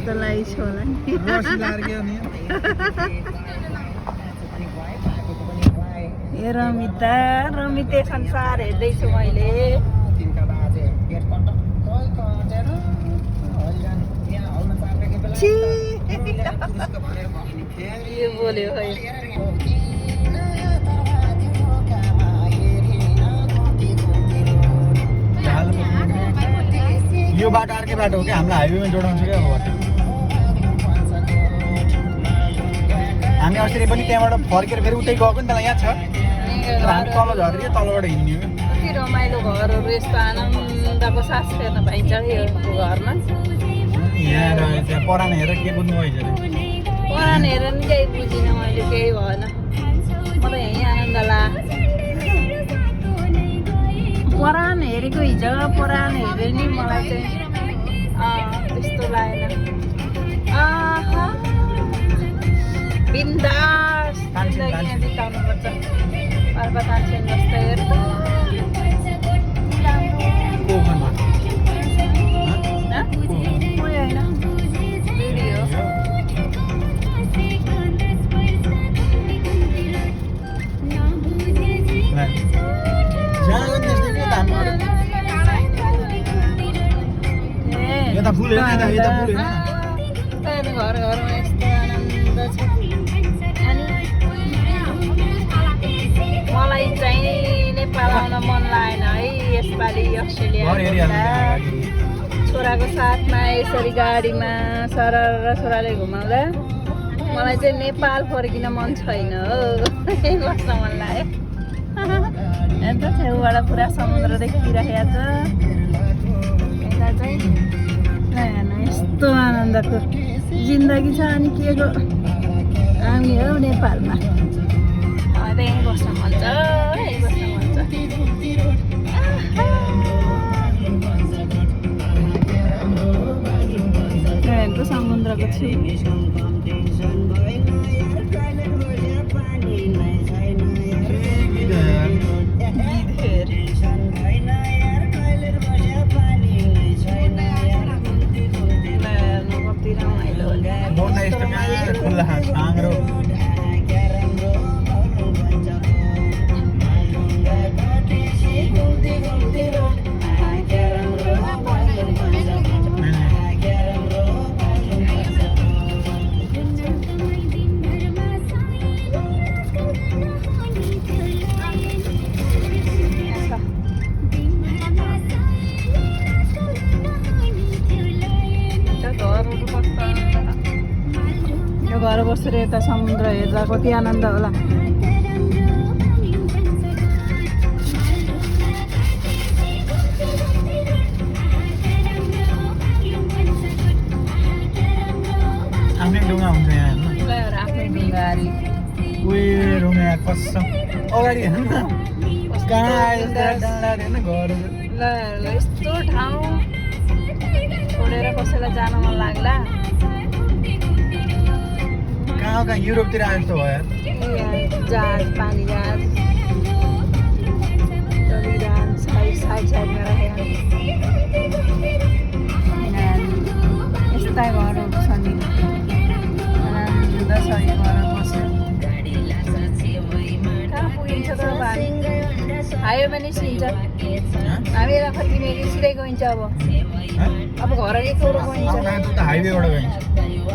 जस्तो लागेको छ होला नि ए रमिते संसार हेर्दैछु मैले यो बोल्यो है यो बाटो अर्कै बाटो हो कि हामीलाई हाइवेमा जोडाउँछ क्या अब हामी अस्ति पनि त्यहाँबाट फर्केर फेरि उतै गएको नि त यहाँ छ हामी तल झरेर तलबाट हिँड्ने हो कति रमाइलो घरहरू यस्तो आनन्दको सास फेर्न पाइन्छ यो घरमा यहाँ त्यहाँ परान हेरेर के बुझ्नु भइन्छ परान हेरेर नि केही बुझिनँ मैले केही भएन म त यहीँ आनन्द ला परान हेरेको हिजो परान हेरेर नि मलाई चाहिँ त्यस्तो लागेन बिन्दास जिन्दगी यहाँ बिताउनुपर्छ पाल्पा तान्छन् जस्तो हेर्नु यता फुल हेर्न यता फुल हेर्न घर घरमा यस्तो आनन्द छ मलाई चाहिँ नेपाल आउन मन लागेन है यसपालि अस्ट्रेलिया छोराको साथमा यसरी गाडीमा छोराले घुमाउँदा मलाई चाहिँ नेपाल फर्किन मन छैन हो बस्न मन लाग्यो अन्त छेउबाट पुरा समुद्र देखिरहेको छ यता चाहिँ यस्तो आनन्दको जिन्दगी छ अनि के को हामी हो नेपालमा यहीँ बस्न मन छ यहीँ बस्न मन छ ट्रेनको समुद्रको छु घर बसेर यता समुद्र हेर्दा कति आनन्द होला आफ्नै ढुङ्गा हुन्छ यहाँ आफ्नै ढुङ्गारी उयो ढुङ्गा कसम अगाडि हेर्न कहाँ आयो डाँडा हेर्न घर ल यस्तो ठाउँ छोडेर कसैलाई जान मन लाग्ला कहाँ युरोपतिर आयो जस्तो भयो जहाज पानी जहाज चलिरहन साइडमा राखेर यस्ता घरहरू छ नि आनन्द छ यो घर बसेर कहाँ पुगिन्छ त हामी हाइवेमा निस्किन्छ हामी यता फर्किने सिधै गइन्छ अब घर एकौरो गइन्छ हाइवेबाट गइन्छ